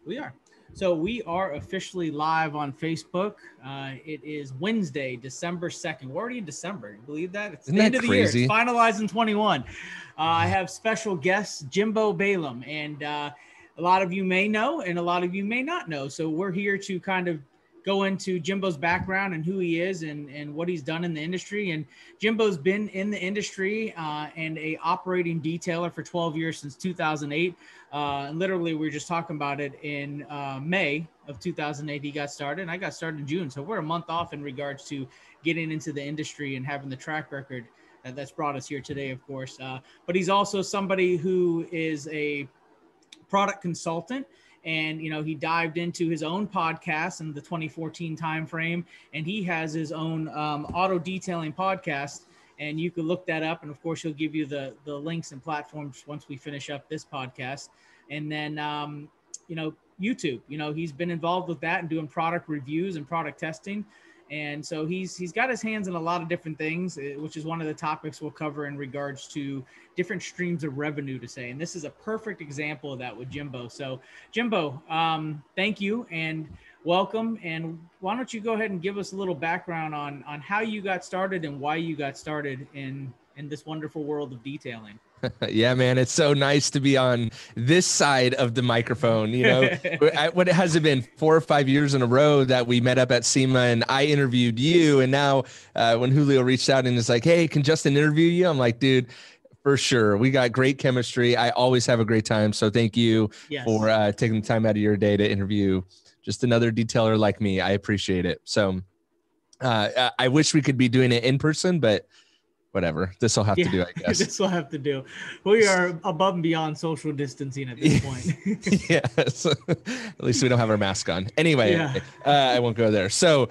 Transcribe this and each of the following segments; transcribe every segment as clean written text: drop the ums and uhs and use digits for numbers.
We are. So we are officially live on Facebook. It is Wednesday, December 2nd. We're already in December. You believe that? It's Isn't the end that of the year. It's crazy? finalized in 21. I have special guest Jimbo Balaam, and a lot of you may know, and a lot of you may not know. So we're here to kind of go into Jimbo's background and who he is and what he's done in the industry. And Jimbo's been in the industry and a operating detailer for 12 years since 2008. And literally, we were just talking about it in May of 2008. He got started, and I got started in June. So we're a month off in regards to getting into the industry and having the track record that's brought us here today, of course. But he's also somebody who is a product consultant, and he dived into his own podcast in the 2014 timeframe, and he has his own auto detailing podcast, and you can look that up, and of course he'll give you the links and platforms once we finish up this podcast. And then YouTube, he's been involved with that and doing product reviews and product testing. And so he's got his hands in a lot of different things, which is one of the topics we'll cover in regards to different streams of revenue to say. And this is a perfect example of that with Jimbo. So Jimbo, thank you and welcome. And why don't you go ahead and give us a little background on how you got started and why you got started in this wonderful world of detailing. Yeah, man, it's so nice to be on this side of the microphone. What has it been 4 or 5 years in a row that we met up at SEMA and I interviewed you. And now when Julio reached out and is like, hey, can Justin interview you? I'm like, dude, for sure. We got great chemistry. I always have a great time. So thank you for taking the time out of your day to interview just another detailer like me. I appreciate it. So I wish we could be doing it in person, but whatever. This will have to do, I guess. This will have to do. We are above and beyond social distancing at this point. Yes. At least we don't have our mask on. Anyway, I won't go there. So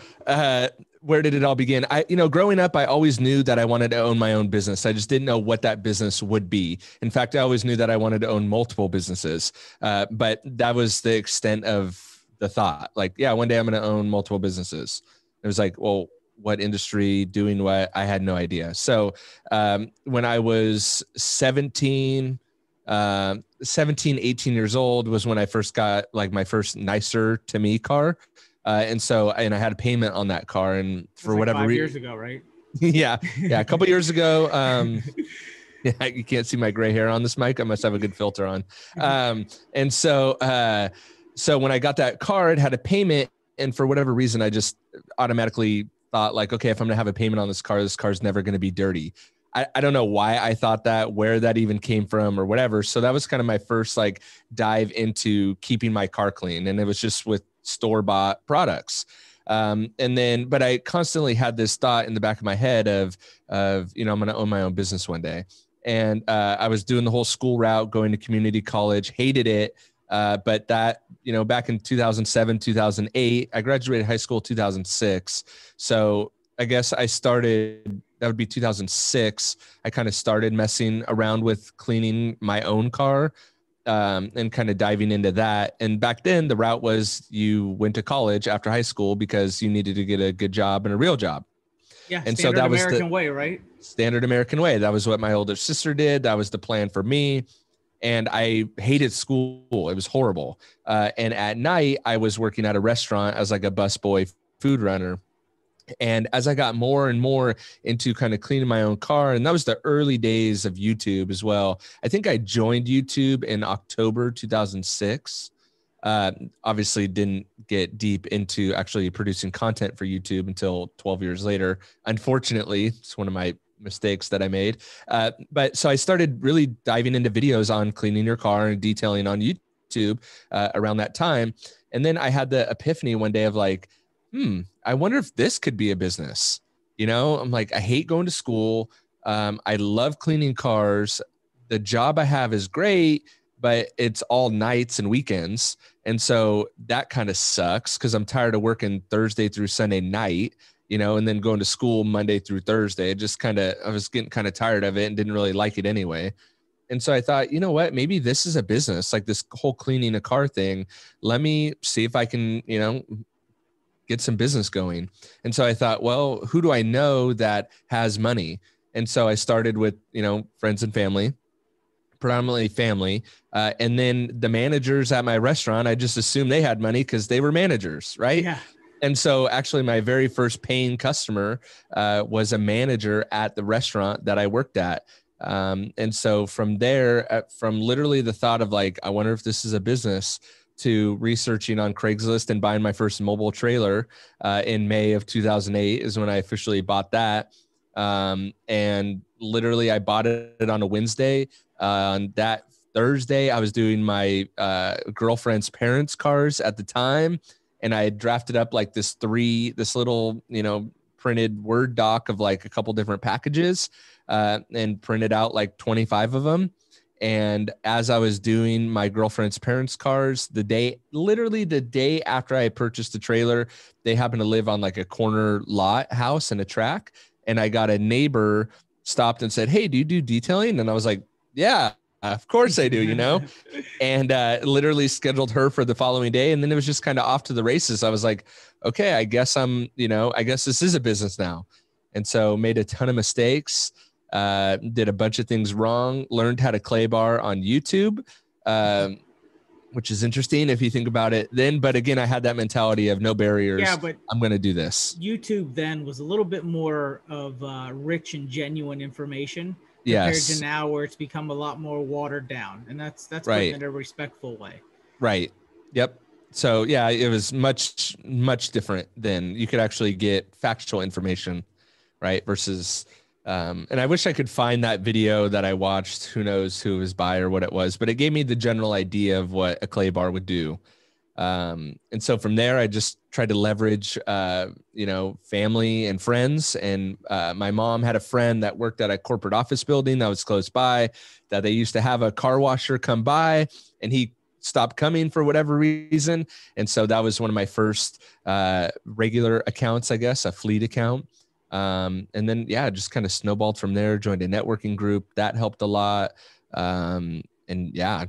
where did it all begin? Growing up, I always knew that I wanted to own my own business. I just didn't know what that business would be. In fact, I always knew that I wanted to own multiple businesses. But that was the extent of the thought. Like, yeah, one day I'm going to own multiple businesses. It was like, well, what industry, doing what, I had no idea. So when I was 18 years old was when I first got like my first nicer to me car. And I had a payment on that car, and for whatever reason, 5 years ago, right? yeah. A couple years ago. Yeah, you can't see my gray hair on this mic. I must have a good filter on. So when I got that car, it had a payment, and for whatever reason, I just automatically thought like, okay, if I'm going to have a payment on this car's never going to be dirty. I don't know why I thought that, where that even came from or whatever. So that was kind of my first like dive into keeping my car clean. And it was just with store-bought products. But I constantly had this thought in the back of my head of I'm going to own my own business one day. And I was doing the whole school route, going to community college, hated it. But that, back in 2007, 2008, I graduated high school 2006. So I guess that would be 2006. I kind of started messing around with cleaning my own car and kind of diving into that. And back then the route was you went to college after high school because you needed to get a good job and a real job. Yeah. And so that was American way, right? Standard American way. That was what my older sister did. That was the plan for me. And I hated school. It was horrible. And at night, I was working at a restaurant as like a busboy food runner. And as I got more and more into kind of cleaning my own car, and that was the early days of YouTube as well. I think I joined YouTube in October 2006. Obviously didn't get deep into actually producing content for YouTube until 12 years later. Unfortunately, it's one of my mistakes that I made. But so I started really diving into videos on cleaning your car and detailing on YouTube around that time. And then I had the epiphany one day of like, I wonder if this could be a business. I'm like, I hate going to school. I love cleaning cars. The job I have is great, but it's all nights and weekends. And so that kind of sucks because I'm tired of working Thursday through Sunday night, and then going to school Monday through Thursday. I was getting kind of tired of it and didn't really like it anyway. And so I thought, you know what, maybe this is a business, like this whole cleaning a car thing. Let me see if I can, get some business going. And so I thought, well, who do I know that has money? And so I started with, friends and family. predominantly family. And then the managers at my restaurant, I just assumed they had money because they were managers, right? Yeah. And so actually my very first paying customer was a manager at the restaurant that I worked at. And so from there, from literally the thought of like, I wonder if this is a business, to researching on Craigslist and buying my first mobile trailer in May of 2008 is when I officially bought that. And literally I bought it on a Wednesday. On that Thursday, I was doing my girlfriend's parents' cars at the time. And I had drafted up like this little, printed Word doc of like a couple different packages and printed out like 25 of them. And as I was doing my girlfriend's parents' cars, literally the day after I purchased the trailer, they happened to live on like a corner lot house and a track. And I got a neighbor stopped and said, "Hey, do you do detailing?" And I was like, "Yeah, of course I do," and literally scheduled her for the following day. And then it was just kind of off to the races. I was like, okay, I guess I guess this is a business now. And so made a ton of mistakes. Did a bunch of things wrong, learned how to clay bar on YouTube, which is interesting if you think about it then. But again, I had that mentality of no barriers. Yeah, but I'm going to do this. YouTube then was a little bit more of rich and genuine information compared to now, where it's become a lot more watered down. And that's right. Put it in a respectful way. Right. Yep. So yeah, it was much, much different than you could actually get factual information, right? Versus and I wish I could find that video that I watched. Who knows who it was by or what it was, but it gave me the general idea of what a clay bar would do. And so from there, I just tried to leverage, family and friends. And my mom had a friend that worked at a corporate office building that was close by, that they used to have a car washer come by, and he stopped coming for whatever reason. And so that was one of my first regular accounts, I guess, a fleet account. And then, just kind of snowballed from there, joined a networking group that helped a lot. And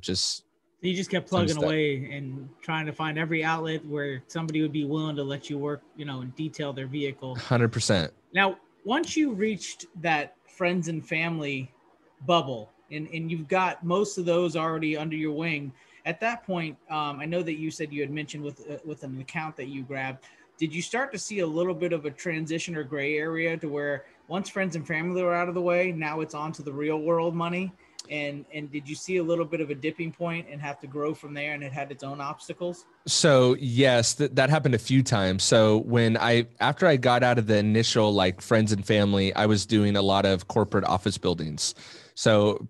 just, you just kept plugging away and trying to find every outlet where somebody would be willing to let you work, and detail their vehicle. 100%. Now, once you reached that friends and family bubble and you've got most of those already under your wing, at that point, I know that you said you had mentioned with an account that you grabbed, did you start to see a little bit of a transition or gray area to where once friends and family were out of the way, now it's on to the real world money? And did you see a little bit of a dipping point and have to grow from there, and it had its own obstacles? So yes, that happened a few times. So after I got out of the initial like friends and family, I was doing a lot of corporate office buildings. So,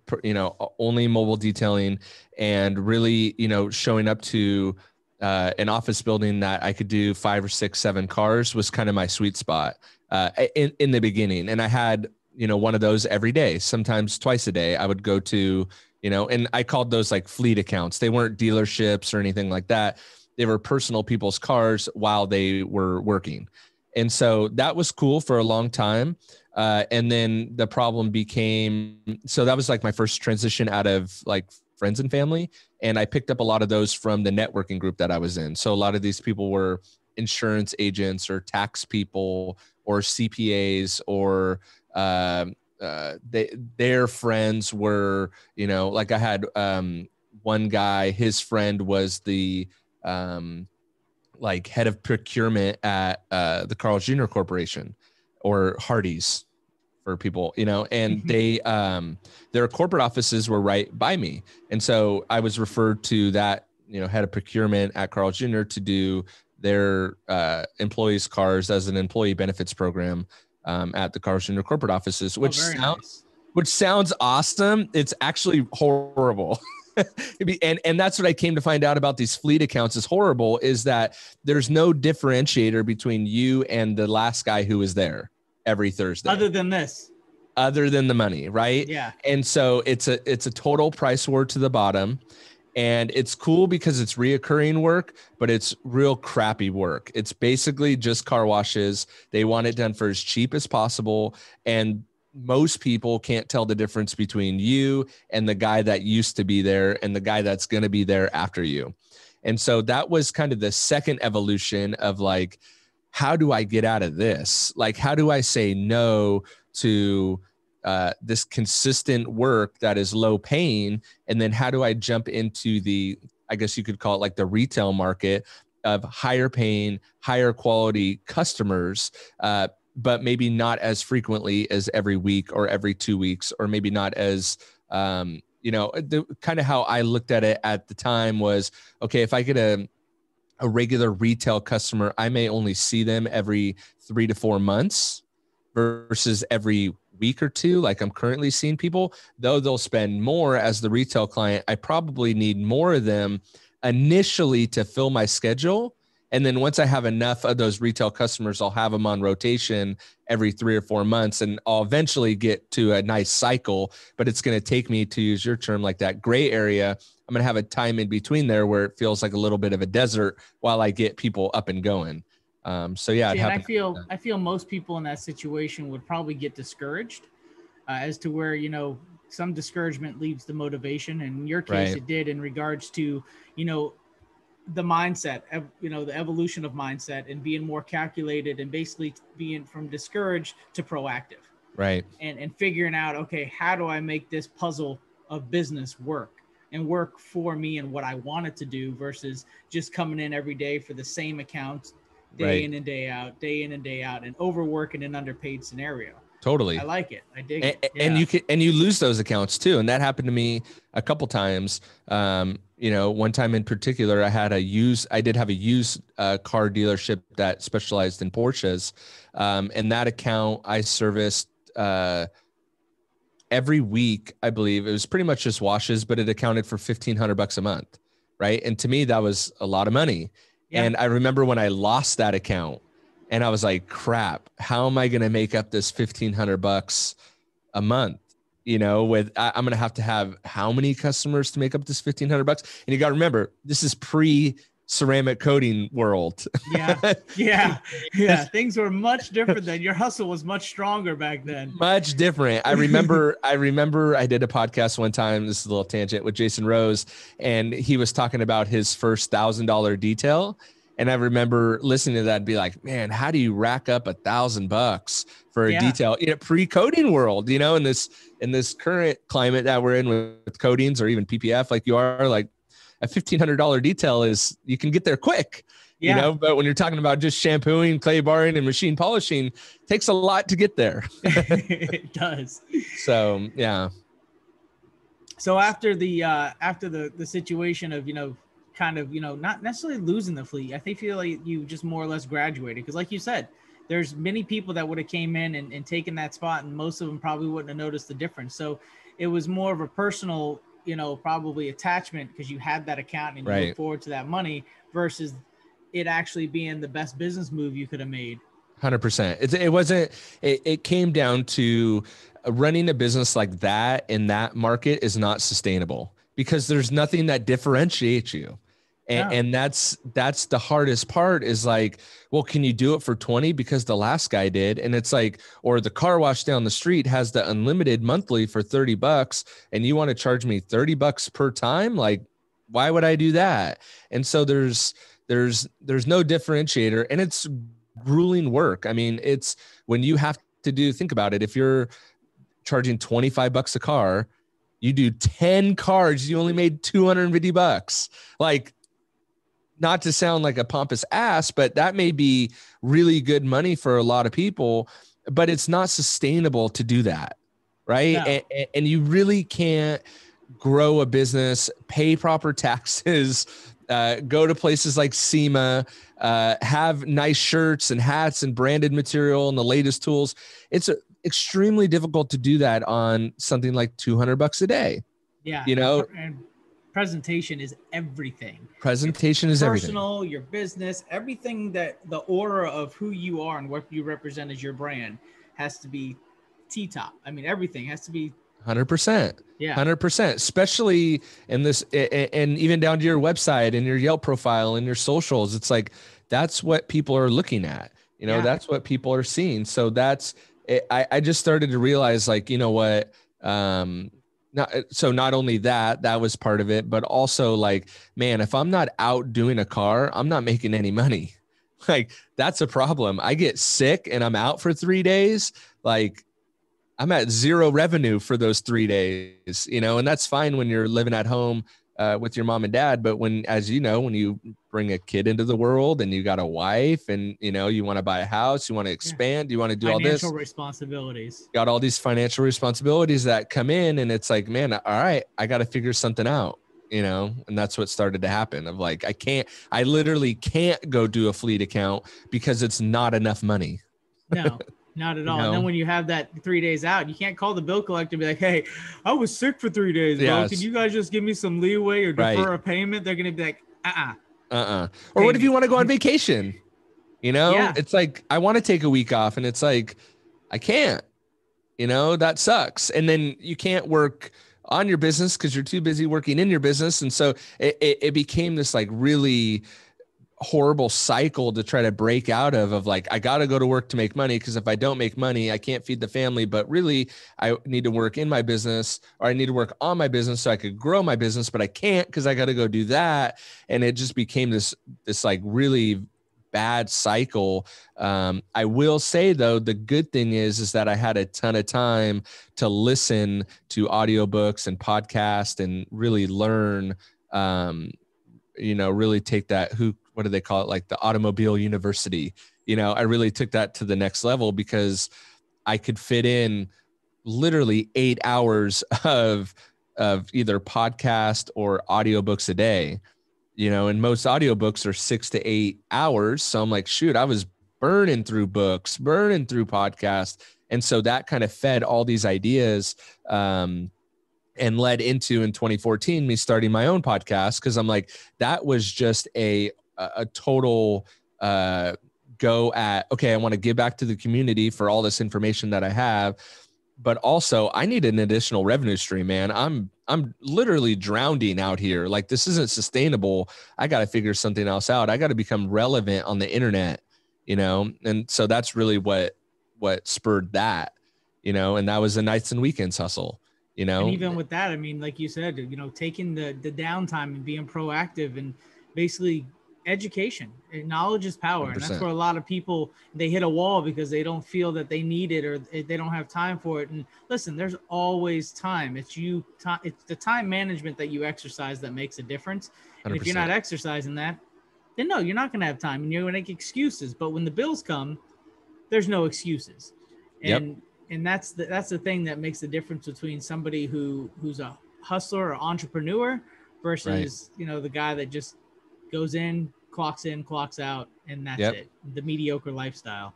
only mobile detailing, and really, showing up to an office building that I could do 5 or 6, 7 cars was kind of my sweet spot in the beginning. And I had, one of those every day, sometimes twice a day. I would go to, and I called those like fleet accounts. They weren't dealerships or anything like that. They were personal people's cars while they were working. And so that was cool for a long time. And then the problem became, so that was like my first transition out of like friends and family. And I picked up a lot of those from the networking group that I was in. So a lot of these people were insurance agents or tax people or CPAs, or their friends were, like I had one guy, his friend was the like head of procurement at the Carl's Jr. Corporation, or Hardee's for people, and they their corporate offices were right by me. And so I was referred to that, head of procurement at Carl's Jr. to do their employees' cars as an employee benefits program at the Carl's Jr. corporate offices, which sounds awesome. It's actually horrible. And that's what I came to find out about these fleet accounts is horrible, is that there's no differentiator between you and the last guy who was there every Thursday. Other than the money, right? Yeah. And so it's a total price war to the bottom. And it's cool because it's reoccurring work, but it's real crappy work. It's basically just car washes. They want it done for as cheap as possible. And most people can't tell the difference between you and the guy that used to be there and the guy that's going to be there after you. And so that was kind of the second evolution of like, how do I get out of this? Like, how do I say no to this consistent work that is low paying, and then how do I jump into the, I guess you could call it like the retail market of higher paying, higher quality customers, but maybe not as frequently as every week or every 2 weeks, or maybe not as, the kind of how I looked at it at the time was, okay, if I get a regular retail customer, I may only see them every 3 to 4 months versus every week or two, like I'm currently seeing people, though they'll spend more as the retail client. I probably need more of them initially to fill my schedule. And then once I have enough of those retail customers, I'll have them on rotation every 3 or 4 months, and I'll eventually get to a nice cycle. But it's going to take me, to use your term, like that gray area. I'm going to have a time in between there where it feels like a little bit of a desert while I get people up and going. So yeah, See, and I feel most people in that situation would probably get discouraged, as to where, some discouragement leaves the motivation. And in your case, right. It did, in regards to, the mindset, the evolution of mindset, and being more calculated, and basically being from discouraged to proactive. Right. And figuring out, okay, how do I make this puzzle of business work and work for me and what I want it to do, versus just coming in every day for the same accounts, day in and day out, and overwork in an underpaid scenario. Totally. I like it. I dig it. Yeah. And you lose those accounts too. And that happened to me a couple times. One time in particular, I did have a used car dealership that specialized in Porsches. And that account I serviced every week. I believe it was pretty much just washes, but it accounted for $1,500 a month. Right. And to me, that was a lot of money. Yeah. And I remember when I lost that account, and I was like, crap, how am I going to make up this $1,500 a month? I'm going to have how many customers to make up this $1,500? And you got to remember, this is pre-ceramic coating world. Yeah. Things were much different then. Your hustle was much stronger back then. Much different. I remember I did a podcast one time, this is a little tangent, with Jason Rose, and he was talking about his first $1,000 detail. And I remember listening to that and be like, man, how do you rack up $1,000 for a detail in a pre-coding world, in this current climate that we're in with coatings, or even PPF, like you are, like a $1,500 detail you can get there quick, but when you're talking about just shampooing, clay barring, and machine polishing, it takes a lot to get there. It does. So, yeah. So after the situation of, kind of, not necessarily losing the fleet, I feel like you just more or less graduated, because like you said, there's many people that would have came in and taken that spot, and most of them probably wouldn't have noticed the difference. So it was more of a personal, probably attachment, because you had that account and you look forward to that money, versus it actually being the best business move you could have made. 100%. It came down to running a business like that in that market is not sustainable, because there's nothing that differentiates you. And that's the hardest part, is like, well, can you do it for 20 because the last guy did? And it's like, or the car wash down the street has the unlimited monthly for $30, and you want to charge me $30 per time? Like, why would I do that? And so there's no differentiator, and it's grueling work. I mean, it's when you have to think about it. If you're charging $25 a car, you do 10 cars, you only made $250. Like, not to sound like a pompous ass, but that may be really good money for a lot of people, but it's not sustainable to do that. Right. No. And you really can't grow a business, pay proper taxes, go to places like SEMA, have nice shirts and hats and branded material and the latest tools. It's extremely difficult to do that on something like $200 a day. Yeah. And presentation is everything. Personal, your business, everything, that the aura of who you are and what you represent as your brand has to be T-top. I mean, everything has to be 100%. Yeah. 100%, especially in this, and even down to your website and your Yelp profile and your socials. It's like, that's what people are looking at, that's what people are seeing. So that's it. I just started to realize, like, you know what, not only that was part of it, but also, like, man, if I'm not out doing a car, I'm not making any money. Like, that's a problem. I get sick and I'm out for 3 days. Like, I'm at zero revenue for those 3 days, you know, and that's fine when you're living at home with your mom and dad. But when, as you know, when you bring a kid into the world and you got a wife and, you know, you want to buy a house, you want to expand, you want to do all this. Financial responsibilities. Got all these financial responsibilities that come in, and it's like, man, all right, I got to figure something out, you know? And that's what started to happen of like, I literally can't go do a fleet account because it's not enough money. No. Not at all. know? And then when you have that 3 days out, you can't call the bill collector and be like, hey, I was sick for 3 days, bro. Yes. Can you guys just give me some leeway or defer a payment? They're going to be like, Or what if you want to go on vacation? You know, Yeah. It's like, I want to take a week off and it's like, I can't, you know, that sucks. And then you can't work on your business because you're too busy working in your business. And so it became this like really horrible cycle to try to break out of like, I got to go to work to make money, because if I don't make money, I can't feed the family. But really, I need to work in my business, or I need to work on my business so I could grow my business, but I can't because I got to go do that. And it just became this like really bad cycle. I will say though, the good thing is that I had a ton of time to listen to audiobooks and podcasts and really learn, you know, really take that, what do they call it? Like the automobile university, you know, I really took that to the next level because I could fit in literally 8 hours of either podcast or audiobooks a day, you know, and most audiobooks are 6 to 8 hours. So I'm like, shoot, I was burning through books, burning through podcasts. And so that kind of fed all these ideas, and led into in 2014 me starting my own podcast, because I'm like, that was just a total go at, okay, I want to give back to the community for all this information that I have, but also I need an additional revenue stream, man. I'm literally drowning out here. Like, this isn't sustainable. I got to figure something else out. I got to become relevant on the internet, you know? And so that's really what spurred that, you know, and that was a nights and weekends hustle. You know, and even with that, I mean, like you said, you know, taking the downtime and being proactive and basically education. Knowledge is power. 100%. And that's where a lot of people, they hit a wall because they don't feel that they need it or they don't have time for it. And listen, there's always time. It's the time management that you exercise that makes a difference. 100%. And if you're not exercising that, then no, you're not going to have time and you're going to make excuses. But when the bills come, there's no excuses. And that's the thing that makes the difference between somebody who's a hustler or entrepreneur versus, you know, the guy that just goes in, clocks out, and that's it. The mediocre lifestyle.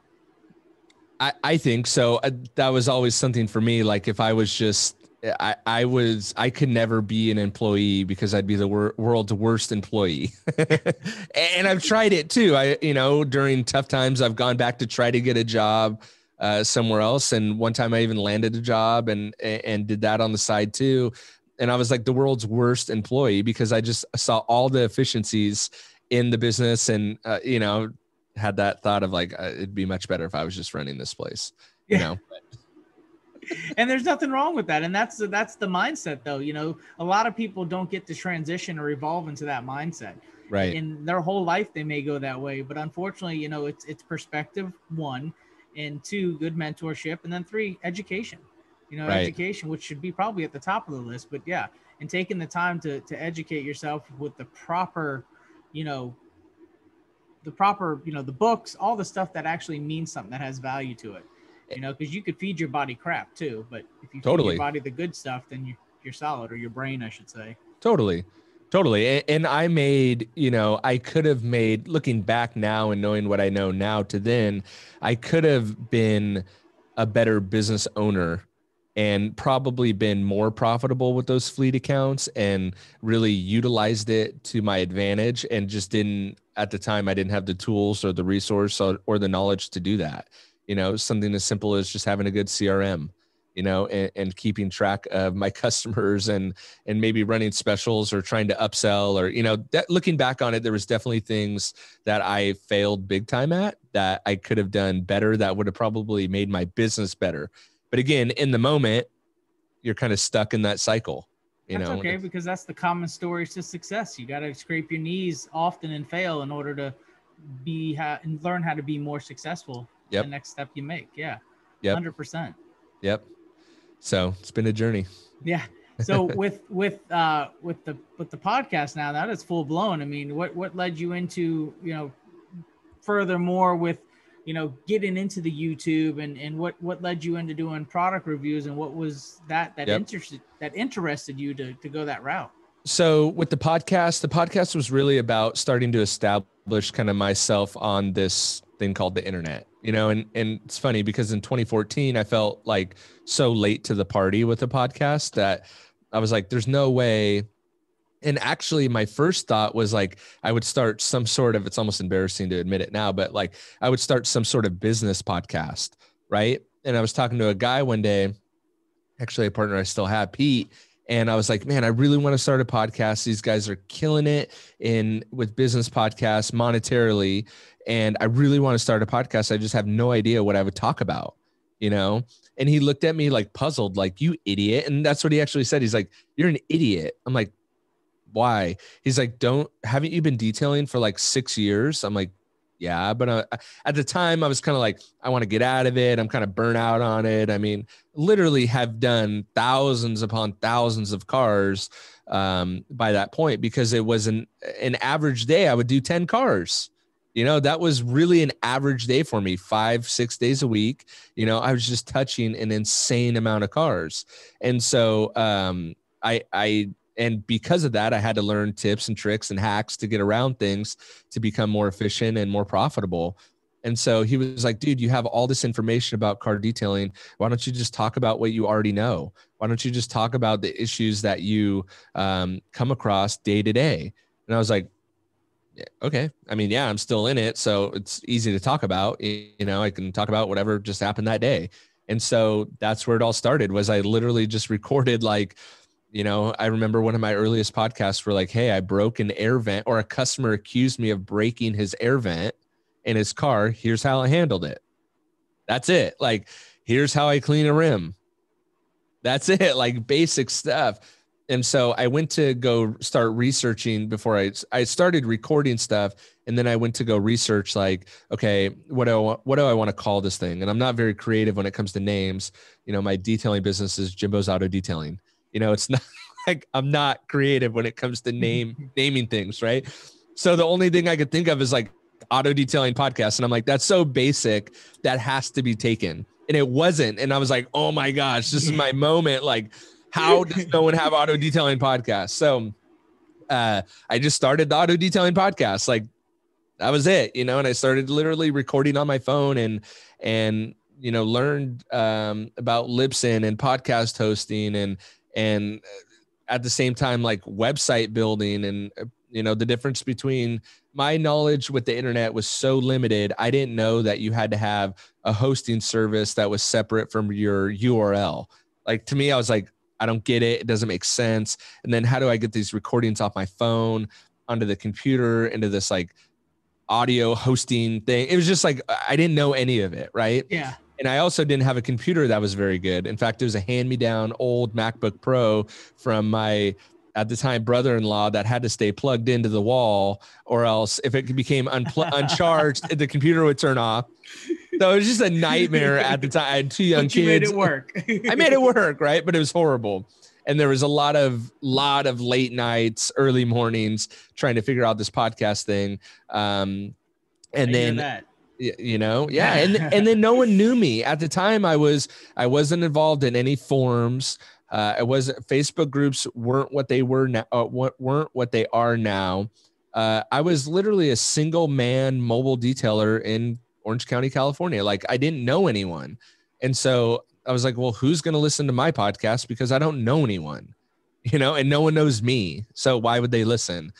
I think so. That was always something for me. Like, if I was just, I could never be an employee because I'd be the world's worst employee. And I've tried it too. You know, during tough times, I've gone back to try to get a job somewhere else. And one time I even landed a job and did that on the side too. And I was like the world's worst employee because I just saw all the efficiencies in the business and, you know, had that thought of like, it'd be much better if I was just running this place, you know? And there's nothing wrong with that. And that's the mindset though. You know, a lot of people don't get to transition or evolve into that mindset. Right. In their whole life, they may go that way, but unfortunately, you know, it's perspective, 1, and 2, good mentorship, and then 3, education. You know, education, which should be probably at the top of the list, but yeah, and taking the time to educate yourself with the proper, you know, the books, all the stuff that actually means something that has value to it. You know, because you could feed your body crap too, but if you feed your body the good stuff, then you're solid, or your brain, I should say. Totally. And I made, you know, I could have made, looking back now and knowing what I know now to then, I could have been a better business owner and probably been more profitable with those fleet accounts and really utilized it to my advantage, and just didn't, at the time, I didn't have the tools or the resource or the knowledge to do that. You know, something as simple as just having a good CRM, you know, and keeping track of my customers and maybe running specials or trying to upsell, or, you know, that, looking back on it, there was definitely things that I failed big time at that I could have done better that would have probably made my business better. But again, in the moment, you're kind of stuck in that cycle. That's okay, because that's the common stories to success. You got to scrape your knees often and fail in order to and learn how to be more successful. The next step you make. Yeah. 100%. Yep. So it's been a journey. Yeah. So with the podcast now that it's full blown, I mean, what led you into, furthermore with, getting into the YouTube, and what led you into doing product reviews, and what was that Yep. interested you to go that route? So with the podcast was really about starting to establish kind of myself on this thing called the internet, and it's funny because in 2014, I felt like so late to the party with the podcast that I was like, there's no way. And actually my first thought was like, I would start some sort of, it's almost embarrassing to admit it now, but like I would start some sort of business podcast. Right. And I was talking to a guy one day, actually a partner I still have, Pete. And I was like, man, I really want to start a podcast. These guys are killing it with business podcasts monetarily. And I really want to start a podcast. I just have no idea what I would talk about, And he looked at me like puzzled, like, you idiot. And that's what he actually said. He's like, you're an idiot. I'm like, why? He's like, haven't you been detailing for like 6 years? I'm like, yeah, but at the time I was kind of like, I want to get out of it. I'm kind of burnt out on it. I mean, literally have done thousands upon thousands of cars by that point, because it was an average day. I would do 10 cars. That was really an average day for me, 5-6 days a week. I was just touching an insane amount of cars. And so and because of that, I had to learn tips and tricks and hacks to get around things to become more efficient and more profitable. And so he was like, dude, you have all this information about car detailing. Why don't you just talk about what you already know? Why don't you just talk about the issues that you come across day to day? And I was like, okay. I mean, yeah, I'm still in it. So it's easy to talk about, I can talk about whatever just happened that day. And so that's where it all started. Was I literally just recorded like, I remember one of my earliest podcasts were like, hey, I broke an air vent, or a customer accused me of breaking his air vent in his car. Here's how I handled it. That's it. Like, here's how I clean a rim. That's it. Like basic stuff. And so I went to go start researching before I started recording stuff. And then I went to go research like, okay, what do I want to call this thing? And I'm not very creative when it comes to names. My detailing business is Jimbo's Auto Detailing. It's not like I'm not creative when it comes to naming things, right? So the only thing I could think of is like Auto Detailing Podcast. And I'm like, that's so basic, that has to be taken. And it wasn't. And I was like, oh my gosh, this is my moment. Like, how does no one have Auto Detailing Podcast? So I just started the Auto Detailing Podcast. Like, that was it, and I started literally recording on my phone and learned about Libsyn and podcast hosting and at the same time, like website building and, the difference between my knowledge with the internet was so limited. I didn't know that you had to have a hosting service that was separate from your URL. Like, to me, I was like, I don't get it. It doesn't make sense. And then how do I get these recordings off my phone onto the computer into this like audio hosting thing? It was just like, I didn't know any of it. Right. Yeah. And I also didn't have a computer that was very good. In fact, it was a hand-me-down old MacBook Pro from my, at the time, brother-in-law that had to stay plugged into the wall, or else if it became uncharged, the computer would turn off. So it was just a nightmare at the time. I had 2 young kids. You made it work. I made it work, right? But it was horrible. And there was a lot of late nights, early mornings trying to figure out this podcast thing. And then yeah. And then no one knew me at the time. I wasn't involved in any forums. Facebook groups weren't what they were now, weren't what they are now. I was literally a single man mobile detailer in Orange County, California. Like, I didn't know anyone. And so I was like, well, who's going to listen to my podcast? Because I don't know anyone, and no one knows me. So why would they listen?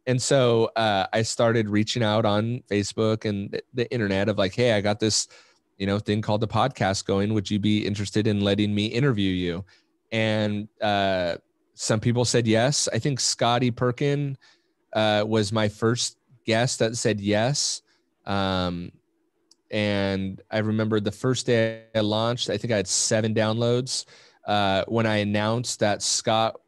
And so I started reaching out on Facebook and the internet of like, hey, I got this, thing called the podcast going. Would you be interested in letting me interview you? And some people said yes. I think Scotty Perkin was my first guest that said yes. And I remember the first day I launched, I think I had 7 downloads. When I announced that Scott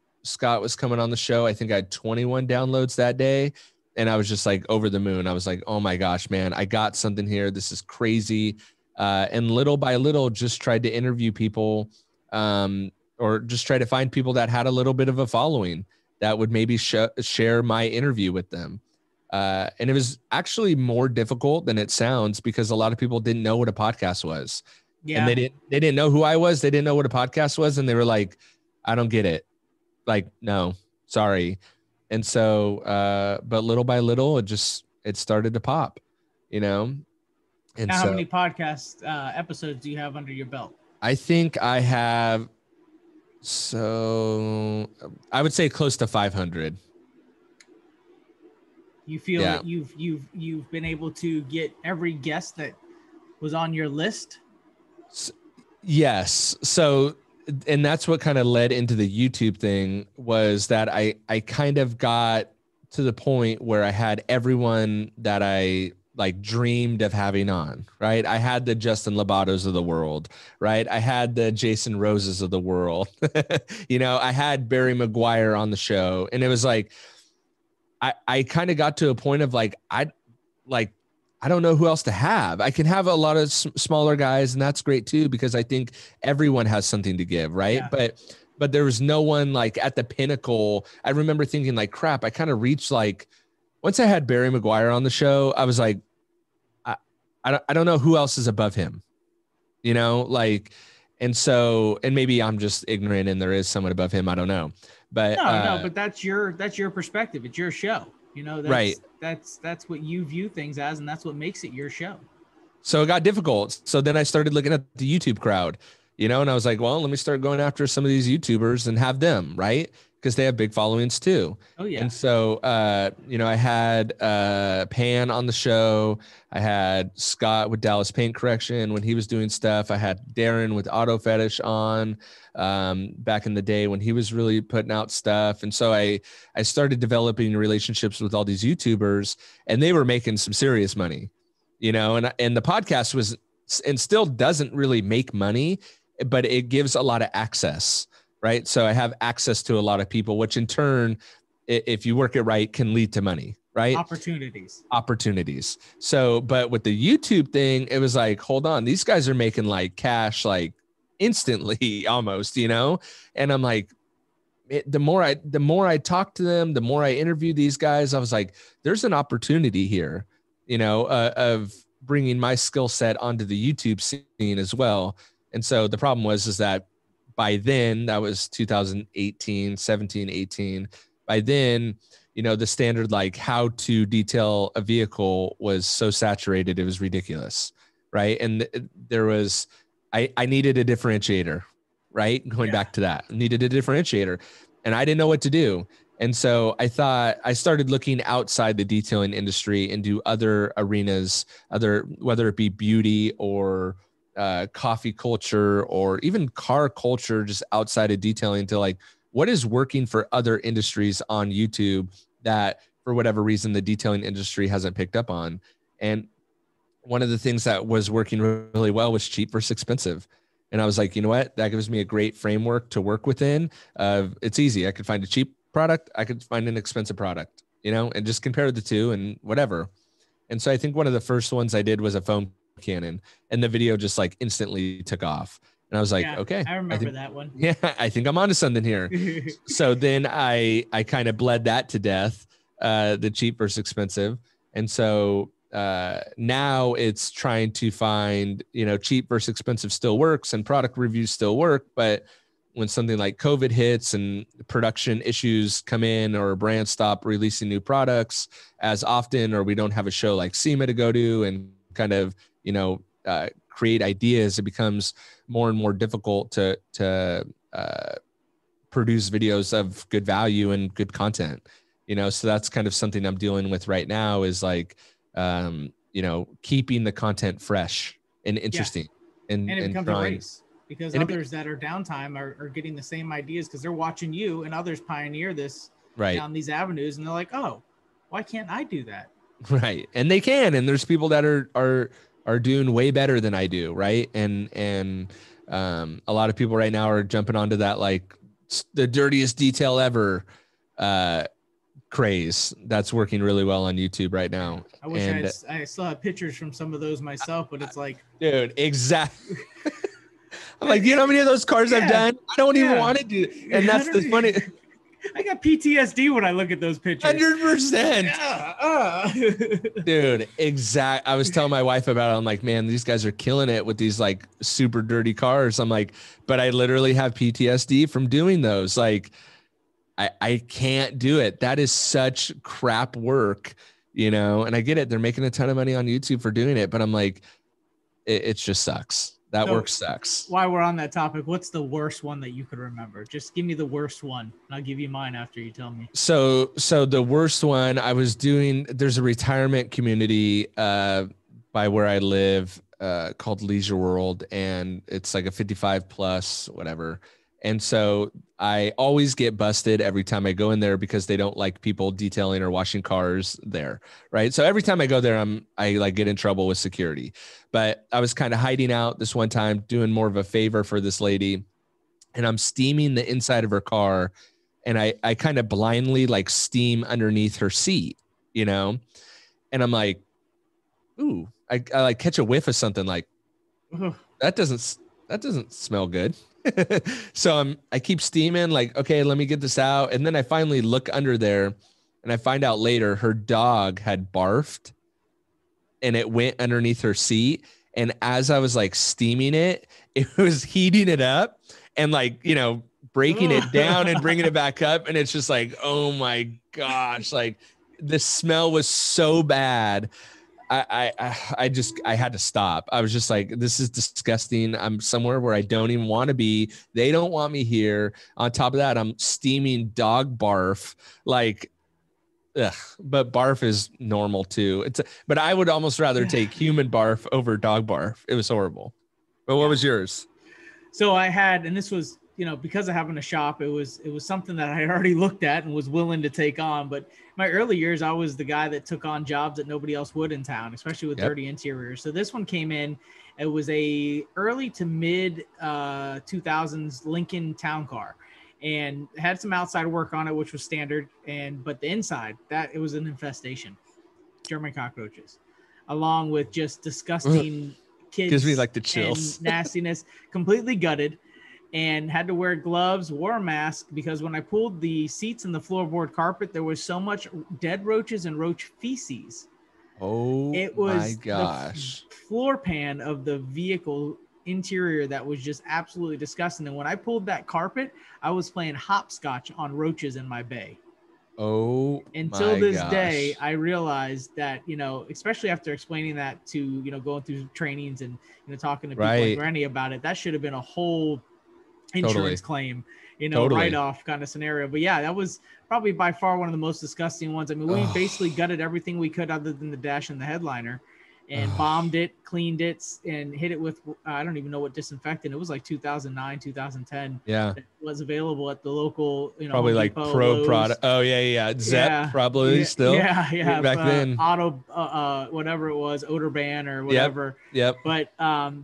was coming on the show, I think I had 21 downloads that day. And I was just like over the moon. I was like, oh my gosh, man, I got something here. This is crazy. And little by little, just tried to interview people or just try to find people that had a little bit of a following that would maybe share my interview with them. And it was actually more difficult than it sounds because a lot of people didn't know what a podcast was. Yeah. And they didn't know who I was. They didn't know what a podcast was. And they were like, I don't get it. Like, no, sorry. And so, but little by little, it started to pop, you know? And now, so how many podcast episodes do you have under your belt? I think I have, so I would say close to 500. You feel that you've been able to get every guest that was on your list? Yes. So, and that's what kind of led into the YouTube thing, was that I kind of got to the point where I had everyone that I like dreamed of having on, right? I had the Justin Lobatos of the world, right? I had the Jason Roses of the world. You know, I had Barry Maguire on the show, and it was like, I kind of got to a point of like, I don't know who else to have. I can have a lot of smaller guys, and that's great too, because I think everyone has something to give, right? Yeah. But there was no one like at the pinnacle. I remember thinking like, crap, I kind of reached like, once I had Barry Maguire on the show, I was like, I don't know who else is above him, you know, like, and so, and maybe I'm just ignorant and there is someone above him. I don't know, but no, but that's your perspective. It's your show. You know, that's what you view things as, and that's what makes it your show. So it got difficult. So then I started looking at the YouTube crowd, you know, and I was like, well, let me start going after some of these YouTubers and have them, right? Because they have big followings too. Oh yeah. And so, you know, I had Pan on the show. I had Scott with Dallas Paint Correction when he was doing stuff. I had Darren with Auto Fetish on back in the day when he was really putting out stuff. And so I started developing relationships with all these YouTubers, and they were making some serious money, you know, and the podcast was, and still doesn't really make money, but it gives a lot of access. Right. So I have access to a lot of people, which in turn, if you work it right, can lead to money, right? Opportunities. So, but with the YouTube thing, it was like, hold on, these guys are making like cash, like instantly almost, you know? And I'm like, the more I talk to them, the more I interview these guys, I was like, there's an opportunity here, you know, of bringing my skill set onto the YouTube scene as well. And so the problem is that by then, that was 2018, 17, 18. By then, you know, the standard, like how to detail a vehicle was so saturated, it was ridiculous. Right. And there was, I needed a differentiator, right? Going back to that, needed a differentiator, and I didn't know what to do. And so I thought, I started looking outside the detailing industry into other arenas, whether it be beauty or coffee culture or even car culture, just outside of detailing, to like, what is working for other industries on YouTube that for whatever reason the detailing industry hasn't picked up on. And one of the things that was working really well was cheap versus expensive. And I was like, you know what, that gives me a great framework to work within. It's easy. I could find a cheap product, I could find an expensive product, you know, and just compare the two and whatever. And so I think one of the first ones I did was a foam cannon, and the video just like instantly took off. And I was like, okay, I remember that one. Yeah, I think I'm onto something here. So then I kind of bled that to death, the cheap versus expensive. And so now it's trying to find, you know, cheap versus expensive still works and product reviews still work. But when something like COVID hits and production issues come in, or brands stop releasing new products as often, or we don't have a show like SEMA to go to and kind of, you know, create ideas, it becomes more and more difficult to produce videos of good value and good content, you know? So that's kind of something I'm dealing with right now, is like, you know, keeping the content fresh and interesting. And it becomes a race, because others that are downtime are getting the same ideas because they're watching you and others pioneer this down these avenues, and they're like, oh, why can't I do that? Right. And they can, and there's people that are doing way better than I do. Right. And a lot of people right now are jumping onto that, like the dirtiest detail ever craze that's working really well on YouTube right now. I wish I still have pictures from some of those myself, but it's like, dude, exactly. I'm like, you know how many of those cars I've done? I don't even want to do it. And that's the funny. I got PTSD when I look at those pictures. 100%. Dude, exact. I was telling my wife about it. I'm like, man, these guys are killing it with these like super dirty cars. I'm like, but I literally have PTSD from doing those. Like, I can't do it. That is such crap work, you know? And I get it. They're making a ton of money on YouTube for doing it, but I'm like, it just sucks. That work sucks. While we're on that topic, what's the worst one that you could remember? Just give me the worst one, and I'll give you mine after you tell me. So the worst one I was doing, there's a retirement community by where I live called Leisure World, and it's like a 55 plus, whatever. And so I always get busted every time I go in there because they don't like people detailing or washing cars there, right? So every time I go there, I like get in trouble with security. But I was kind of hiding out this one time, doing more of a favor for this lady, and I'm steaming the inside of her car, and I kind of blindly like steam underneath her seat, you know? And I'm like, ooh, I like catch a whiff of something like, that doesn't smell good. So I keep steaming, like, okay, let me get this out. And then I finally look under there, and I find out later her dog had barfed and it went underneath her seat. And as I was like steaming it, it was heating it up and like, you know, breaking it down and bringing it back up. And it's just like, oh my gosh, like the smell was so bad. I had to stop. I was just like, this is disgusting. I'm somewhere where I don't even want to be. They don't want me here. On top of that, I'm steaming dog barf. Like, ugh, but barf is normal too. But I would almost rather take human barf over dog barf. It was horrible. But what was yours? So I had, and this was, you know, because of having a shop, it was something that I had already looked at and was willing to take on. But my early years, I was the guy that took on jobs that nobody else would in town, especially with dirty interiors. So this one came in. It was a early to mid 2000s Lincoln town car, and had some outside work on it, which was standard. But the inside, that it was an infestation, German cockroaches, along with just disgusting kids. Gives me like the chills. And nastiness. Completely gutted. And had to wear gloves, wore a mask, because when I pulled the seats and the floorboard carpet, there was so much dead roaches and roach feces. Oh, it was my gosh. The floor pan of the vehicle interior that was just absolutely disgusting. And when I pulled that carpet, I was playing hopscotch on roaches in my bay. Oh, until this day, I realized that, you know, especially after explaining that to, you know, going through trainings and, you know, talking to people like Rennie about it, that should have been a whole insurance claim, you know, write-off kind of scenario. But yeah, that was probably by far one of the most disgusting ones. I mean, we basically gutted everything we could other than the dash and the headliner, and bombed it, cleaned it, and hit it with, I don't even know what disinfectant. It was like 2009, 2010. Yeah. It was available at the local, you know, probably like Depot, Pro Lowe's. Product. Oh yeah. Zep probably still. Yeah. Back then. Auto, whatever it was, Odor Ban or whatever. Yep. But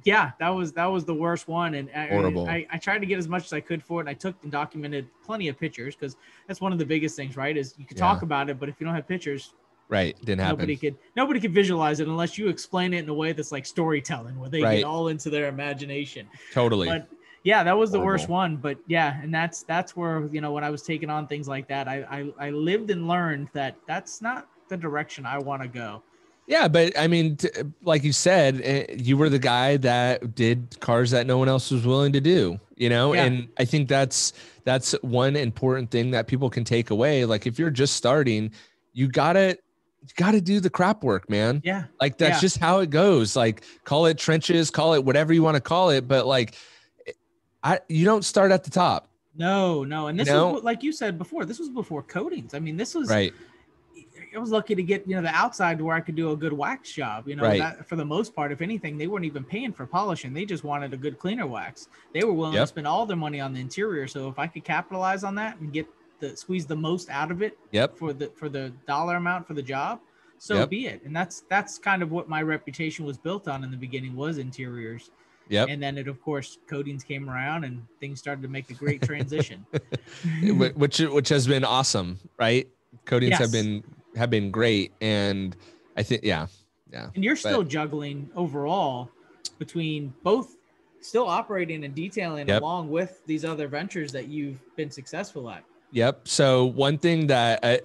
yeah, that was the worst one. And horrible. I tried to get as much as I could for it. And I took and documented plenty of pictures, because that's one of the biggest things, right? Is you could talk about it, but if you don't have pictures, right, didn't happen. Nobody could visualize it unless you explain it in a way that's like storytelling, where they get all into their imagination. Totally. But yeah, that was the worst one. But yeah, and that's where, you know, when I was taking on things like that, I lived and learned that that's not the direction I want to go. Yeah, but I mean, like you said, you were the guy that did cars that no one else was willing to do, you know? Yeah. And I think that's one important thing that people can take away. Like, if you're just starting, you gotta do the crap work, man. Yeah. Like, that's just how it goes. Like, call it trenches, call it whatever you want to call it. But like, you don't start at the top. No. And this was, like you said before, this was before coatings. I mean, this was right. I was lucky to get, you know, the outside where I could do a good wax job, you know, that for the most part, if anything, they weren't even paying for polishing. They just wanted a good cleaner wax. They were willing to spend all their money on the interior. So if I could capitalize on that and squeeze the most out of it for the dollar amount for the job, so be it. And that's kind of what my reputation was built on in the beginning, was interiors. Yep. And then of course, coatings came around and things started to make a great transition. which has been awesome, right? Coatings have been great. And I think, yeah. And you're still juggling overall between both still operating and detailing Yep. along with these other ventures that you've been successful at. Yep. So one thing that I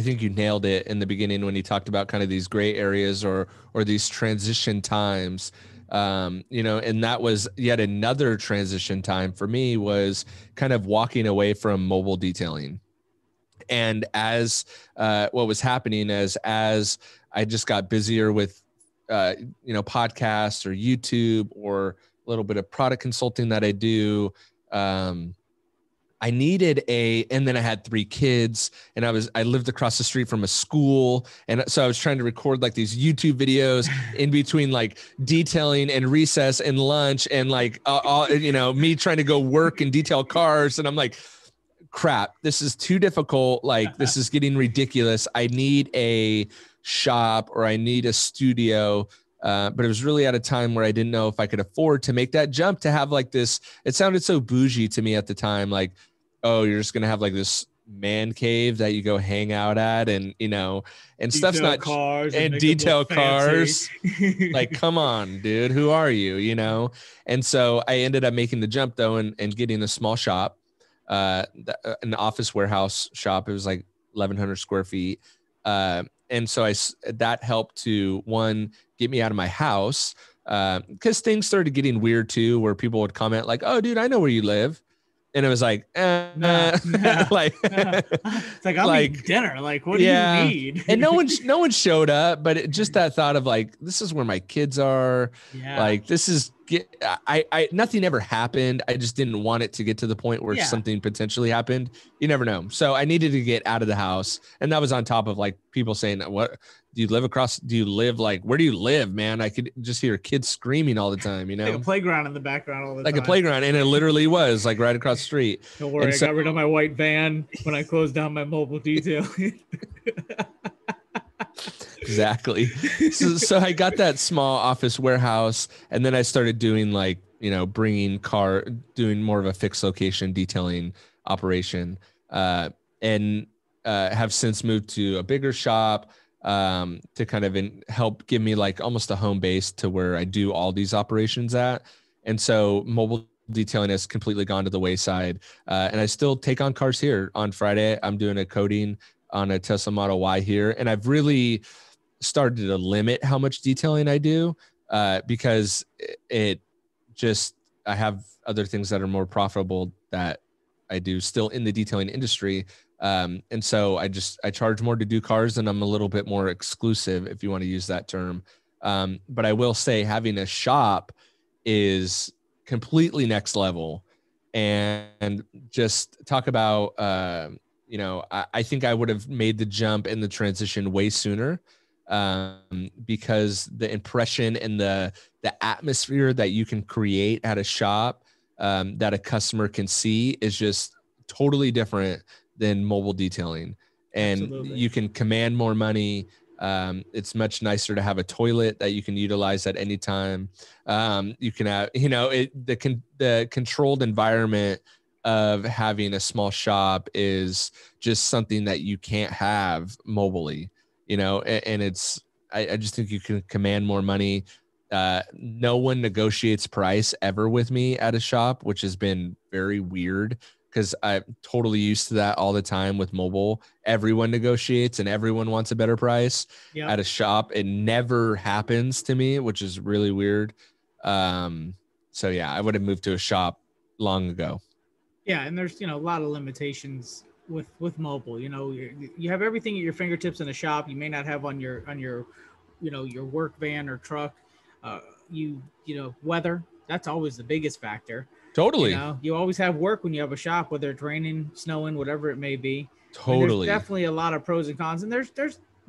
think you nailed it in the beginning when you talked about kind of these gray areas or these transition times, and that was yet another transition time for me, was kind of walking away from mobile detailing. And as what was happening as I just got busier with, podcasts or YouTube or a little bit of product consulting that I do, I needed and then I had 3 kids, and I lived across the street from a school. And so I was trying to record like these YouTube videos in between like detailing and recess and lunch and like, me trying to go work and detail cars. And I'm like, crap, this is too difficult. Like, this is getting ridiculous. I need a shop or I need a studio. But it was really at a time where I didn't know if I could afford to make that jump to have like this. It sounded so bougie to me at the time. Like, oh, you're just going to have like this man cave that you go hang out at, and, and detail stuff's not cars and detail cars. Like, come on, dude, who are you? And so I ended up making the jump though, and getting a small shop, an office warehouse shop. It was like 1,100 square feet. And so that helped to, one, get me out of my house, because things started getting weird too, where people would comment like, "Oh, dude, I know where you live," and it was like, No. like, it's like, I'm eating dinner. Like, what do you need? And no one showed up, but just that thought of like, this is where my kids are. Yeah. Like, this is, I nothing ever happened. I just didn't want it to get to the point where something potentially happened. You never know. So I needed to get out of the house. And that was on top of like people saying, "What do you live like, where do you live, man?" I could just hear kids screaming all the time, Like a playground in the background all the time. Like a playground. And it literally was like right across the street. Don't worry, I got rid of my white van when I closed down my mobile detail. Exactly. So I got that small office warehouse, and then I started doing like, doing more of a fixed location detailing operation, and have since moved to a bigger shop, to kind of help give me like almost a home base to where I do all these operations at. And so mobile detailing has completely gone to the wayside. And I still take on cars here. On Friday, I'm doing a coating on a Tesla Model Y here. And I've really started to limit how much detailing I do, because I have other things that are more profitable that I do still in the detailing industry. And so I charge more to do cars, and I'm a little bit more exclusive, if you want to use that term. But I will say having a shop is completely next level. And just talk about, I think I would have made the jump and the transition way sooner, because the impression and the atmosphere that you can create at a shop, that a customer can see, is just totally different than mobile detailing. And Absolutely. You can command more money. It's much nicer to have a toilet that you can utilize at any time. You can have, the controlled environment of having a small shop is just something that you can't have mobilely, and I just think you can command more money. No one negotiates price ever with me at a shop, which has been very weird, because I'm totally used to that all the time with mobile. Everyone negotiates and everyone wants a better price. Yep. At a shop. It never happens to me, which is really weird. So yeah, I would have moved to a shop long ago. Yeah. And there's, a lot of limitations with mobile. You have everything at your fingertips in a shop. You may not have on your your work van or truck. Weather, that's always the biggest factor. Totally. You always have work when you have a shop, whether it's raining, snowing, whatever it may be. Totally. There's definitely a lot of pros and cons, and there's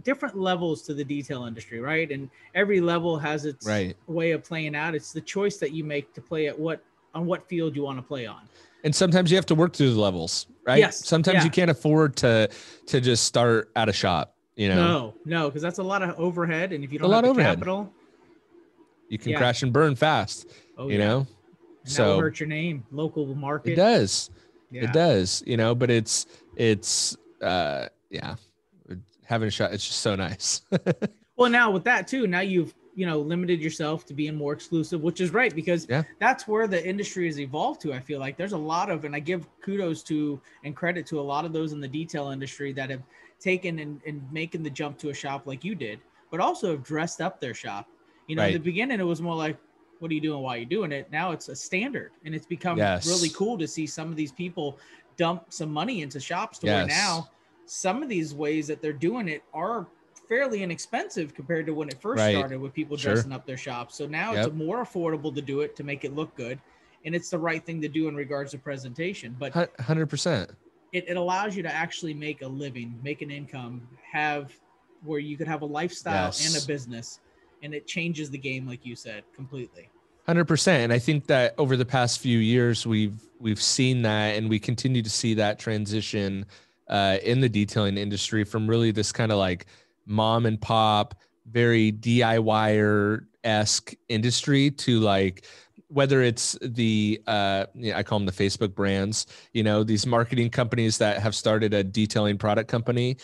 different levels to the detail industry, right? And every level has its way of playing out. It's the choice that you make to play on what field you want to play on. And sometimes you have to work through the levels, right? Yes. Sometimes you can't afford to just start at a shop, No, because that's a lot of overhead, and if you don't have the capital, you can crash and burn fast. You know, and that will hurt your name, local market. It does. Yeah. It does. But it's having a shot. It's just so nice. Well, now with that too, now you've limited yourself to being more exclusive, which is right, because that's where the industry has evolved to. I feel like there's a lot of, and I give kudos to and credit to a lot of those in the detail industry that have taken and making the jump to a shop like you did, but also have dressed up their shop. In the beginning, it was more like, what are you doing? Why are you doing it? Now it's a standard, and it's become really cool to see some of these people dump some money into shops to where now some of these ways that they're doing it are fairly inexpensive compared to when it first started with people dressing up their shops. So now it's more affordable to do it, to make it look good. And it's the right thing to do in regards to presentation, but 100%. It allows you to actually make a living, make an income, have where you could have a lifestyle and a business, and it changes the game, like you said, completely. 100%. And I think that over the past few years, we've seen that, and we continue to see that transition in the detailing industry from really this kind of like mom and pop, very DIYer-esque industry to like, whether it's the, I call them the Facebook brands, these marketing companies that have started a detailing product company.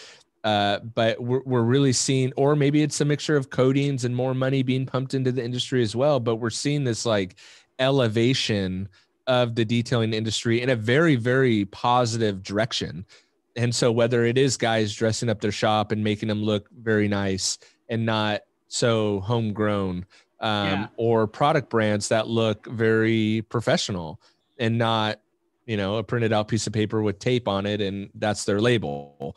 But we're really seeing, or maybe it's a mixture of coatings and more money being pumped into the industry as well. But we're seeing this like elevation of the detailing industry in a very, very positive direction. And so whether it is guys dressing up their shop and making them look very nice and not so homegrown, or product brands that look very professional and not, a printed out piece of paper with tape on it, and that's their label.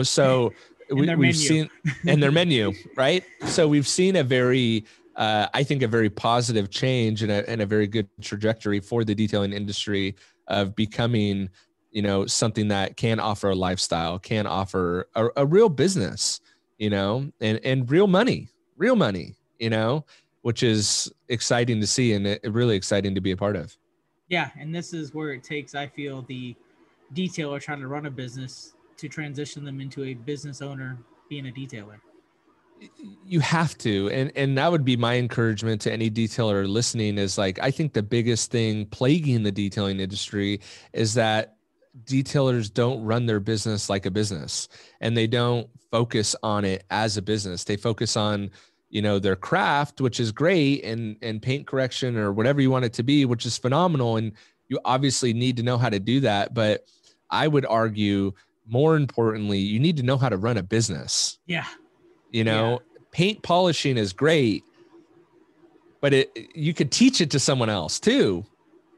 So we've seen, and their menu, right? So we've seen a very, I think a very positive change and a very good trajectory for the detailing industry of becoming, something that can offer a lifestyle, can offer a real business, and real money, which is exciting to see and really exciting to be a part of. Yeah. And this is where it takes, I feel, the detailer trying to run a business to transition them into a business owner being a detailer. You have to. And that would be my encouragement to any detailer listening is like, I think the biggest thing plaguing the detailing industry is that detailers don't run their business like a business, and they don't focus on it as a business. They focus on, their craft, which is great, and paint correction or whatever you want it to be, which is phenomenal. And you obviously need to know how to do that. But I would argue more importantly, you need to know how to run a business. Yeah. Paint polishing is great, but you could teach it to someone else too,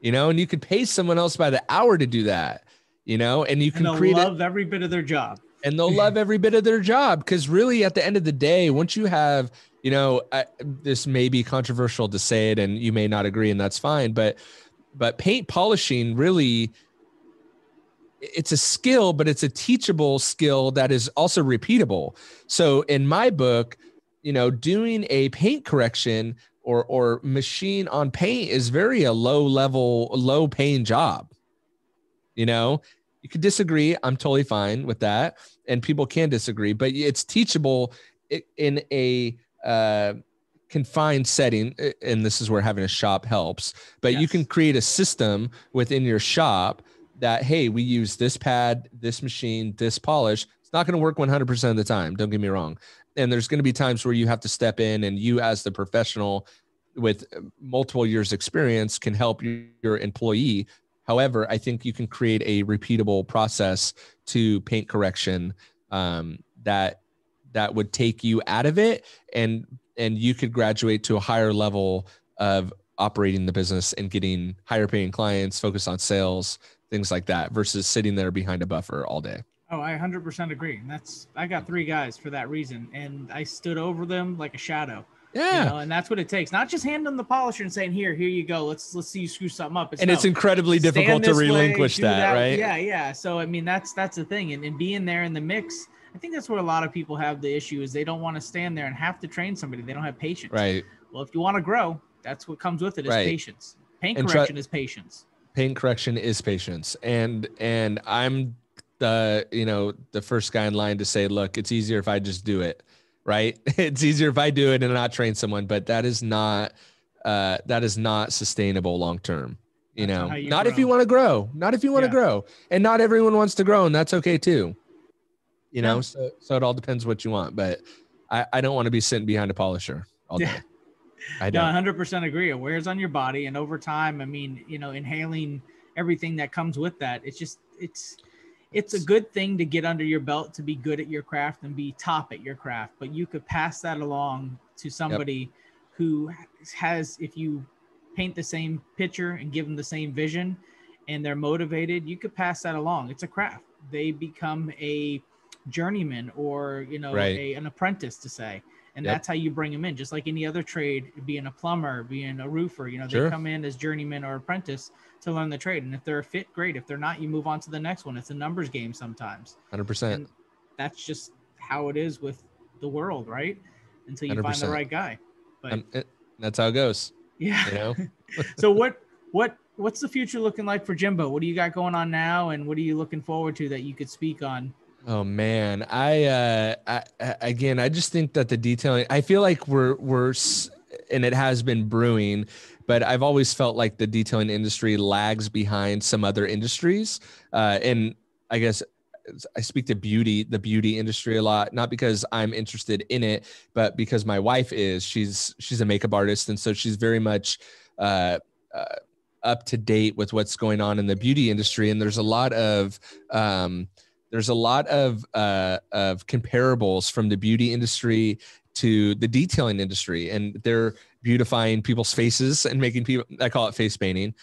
and you could pay someone else by the hour to do that, and you can love every bit of their job. And they'll love every bit of their job, because really at the end of the day, once you have, this may be controversial to say it and you may not agree, and that's fine, but paint polishing really, it's a skill, but it's a teachable skill that is also repeatable. So in my book, doing a paint correction or machine on paint is very a low paying job. You could disagree. I'm totally fine with that. And people can disagree, but it's teachable in a confined setting. And this is where having a shop helps, but you can create a system within your shop that, hey, we use this pad, this machine, this polish. It's not going to work 100% of the time. Don't get me wrong. And there's going to be times where you have to step in, and you as the professional with multiple years experience can help your employee. However, I think you can create a repeatable process to paint correction that would take you out of it, and you could graduate to a higher level of operating the business and getting higher paying clients, focus on sales, things like that, versus sitting there behind a buffer all day. Oh, I 100% agree. And I got 3 guys for that reason, and I stood over them like a shadow. Yeah. And that's what it takes. Not just handing them the polisher and saying, here you go. Let's see you screw something up. It's incredibly difficult to relinquish that, right? Yeah. So, I mean, that's the thing. And being there in the mix, I think that's where a lot of people have the issue is they don't want to stand there and have to train somebody. They don't have patience. Right. Well, if you want to grow, that's what comes with it is patience. Paint correction is patience. Paint correction is patience. And I'm the first guy in line to say, look, it's easier if I just do it. Right. It's easier if I do it and not train someone, but that is not sustainable long-term, not if you want to grow, and not everyone wants to grow, and that's okay too. So it all depends what you want, but I don't want to be sitting behind a polisher all day. I No, don't. 100% agree. It wears on your body, and over time, I mean, inhaling everything that comes with that, it's a good thing to get under your belt to be good at your craft and be top at your craft. But you could pass that along to somebody who has, if you paint the same picture and give them the same vision and they're motivated, you could pass that along. It's a craft. They become a journeyman or, Right. an apprentice to say. And Yep. that's how you bring them in. Just like any other trade, being a plumber, being a roofer, they Sure. come in as journeyman or apprentice to learn the trade. And if they're a fit, great. If they're not, you move on to the next one. It's a numbers game sometimes. 100%. And that's just how it is with the world, right? Until you find the 100%. right guy. But that's how it goes. Yeah. So what's the future looking like for Jimbo? What do you got going on now, and what are you looking forward to that you could speak on? Oh man, I again, I just think that the detailing, I feel like we're and it has been brewing, but I've always felt like the detailing industry lags behind some other industries. And I guess I speak to the beauty industry a lot, not because I'm interested in it, but because my wife is. She's a makeup artist, and so she's very much up to date with what's going on in the beauty industry. And there's a lot of comparables from the beauty industry to the detailing industry, and they're beautifying people's faces and making people, I call it face painting,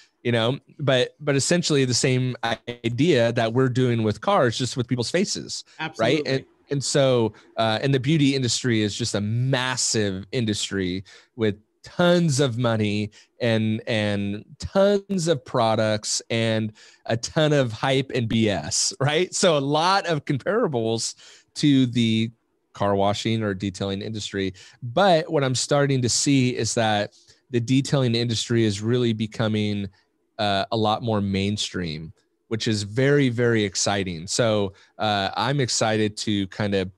but essentially the same idea that we're doing with cars, just with people's faces. Absolutely. Right. And so, and the beauty industry is just a massive industry with tons of money and tons of products and a ton of hype and BS, right? So a lot of comparables to the car washing or detailing industry. But what I'm starting to see is that the detailing industry is really becoming a lot more mainstream, which is very, very exciting. So I'm excited to kind of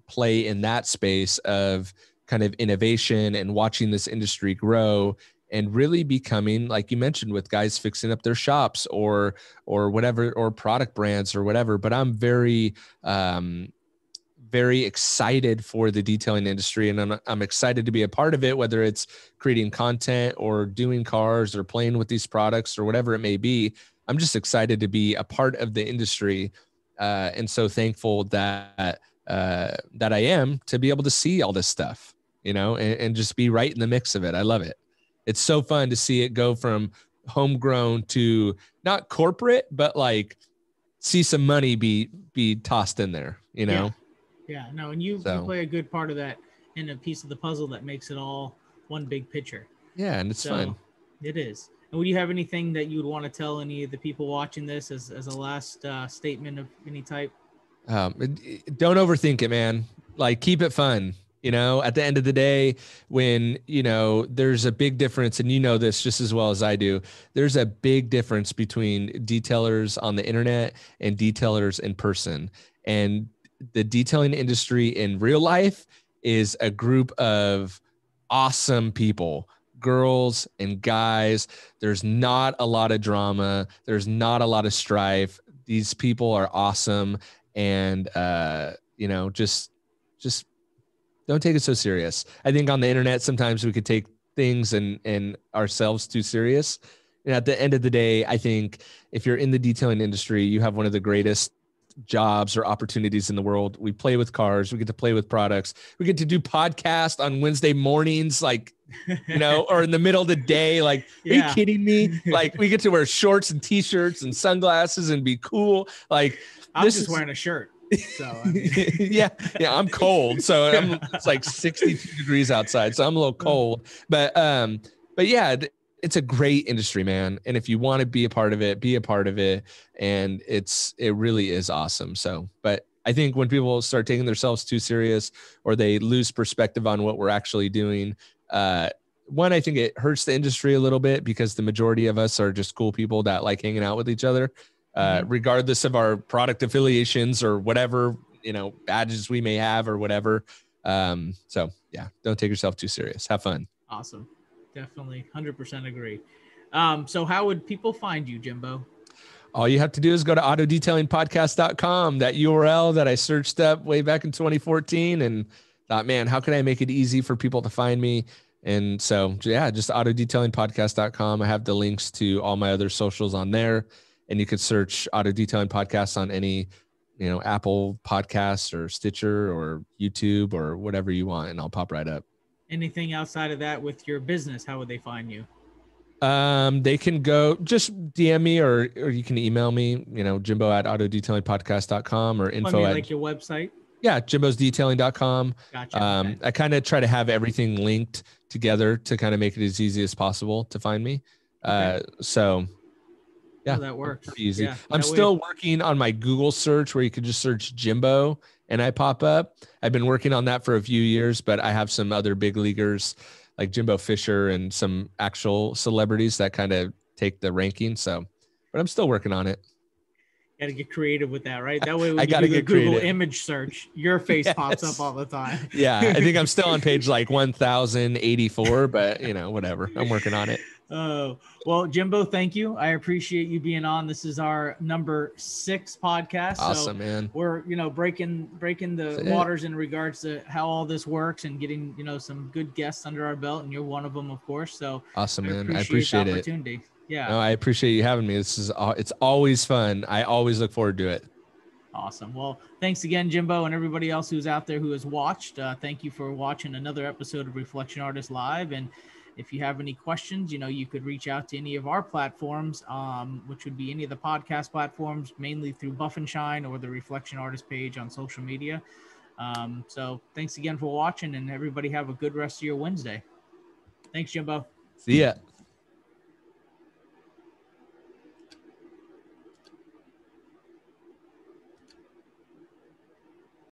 play in that space of kind of innovation and watching this industry grow and really becoming, like you mentioned, with guys fixing up their shops or whatever, or product brands or whatever. But I'm very very excited for the detailing industry, and I'm excited to be a part of it, whether it's creating content or doing cars or playing with these products or whatever it may be. I'm just excited to be a part of the industry, and so thankful that I am to be able to see all this stuff, and just be right in the mix of it. I love it. It's so fun to see it go from homegrown to not corporate, but like see some money be tossed in there, Yeah, no, and you play a good part of that in a piece of the puzzle that makes it all one big picture. Yeah, and it's fun. It is. And would you have anything that you would want to tell any of the people watching this as a last statement of any type? Don't overthink it, man. Like, keep it fun. At the end of the day, when, there's a big difference, and this just as well as I do, there's a big difference between detailers on the internet and detailers in person. And the detailing industry in real life is a group of awesome people, girls and guys. There's not a lot of drama. There's not a lot of strife. These people are awesome. And, just don't take it so serious. I think on the internet, sometimes we could take things and ourselves too serious. And at the end of the day, I think if you're in the detailing industry, you have one of the greatest jobs or opportunities in the world. We play with cars. We get to play with products. We get to do podcasts on Wednesday mornings, like, or in the middle of the day. Like, are you kidding me? Like, we get to wear shorts and t-shirts and sunglasses and be cool. Like, I'm just wearing a shirt. So I mean. yeah, I'm cold. So it's like 62 degrees outside. So I'm a little cold, but yeah, it's a great industry, man. And if you want to be a part of it, be a part of it. And it really is awesome. So, but I think when people start taking themselves too serious, or they lose perspective on what we're actually doing, one, I think it hurts the industry a little bit, because the majority of us are just cool people that like hanging out with each other. Regardless of our product affiliations or whatever, badges we may have or whatever. So yeah, don't take yourself too serious. Have fun. Awesome. Definitely 100% agree. So how would people find you, Jimbo? All you have to do is go to autodetailingpodcast.com, that URL that I searched up way back in 2014, and thought, man, how can I make it easy for people to find me? And so, yeah, just autodetailingpodcast.com. I have the links to all my other socials on there. And you could search Auto Detailing Podcast on any, Apple Podcasts or Stitcher or YouTube or whatever you want. And I'll pop right up. Anything outside of that with your business, how would they find you? They can go just DM me or you can email me, Jimbo at autodetailingpodcast.com or info at like your website. Yeah, jimbosdetailing.com. Gotcha. Okay. I kind of try to have everything linked together to kind of make it as easy as possible to find me. Okay. So yeah, that works. Pretty easy. Yeah, I'm still working on my Google search where you could just search Jimbo and I pop up. I've been working on that for a few years, but I have some other big leaguers like Jimbo Fisher and some actual celebrities that kind of take the ranking. So, but I'm still working on it. Got to get creative with that, right? That way, when I you gotta do the get Google creative. image search, your face pops up all the time. Yeah, I think I'm still on page like 1084, but whatever. I'm working on it. Oh, well, Jimbo, thank you. I appreciate you being on. This is our number 6 podcast. Awesome, so man. We're, breaking the waters in regards to how all this works and getting, some good guests under our belt. And you're one of them, of course. So awesome, man. I appreciate the opportunity. It. Yeah. No, I appreciate you having me. It's always fun. I always look forward to it. Awesome. Well, thanks again, Jimbo, and everybody else who's out there who has watched. Thank you for watching another episode of Reflection Artist Live. And if you have any questions, you could reach out to any of our platforms, which would be any of the podcast platforms, mainly through Buff and Shine or the Reflection Artist page on social media. So thanks again for watching, and everybody have a good rest of your Wednesday. Thanks, Jimbo. See ya.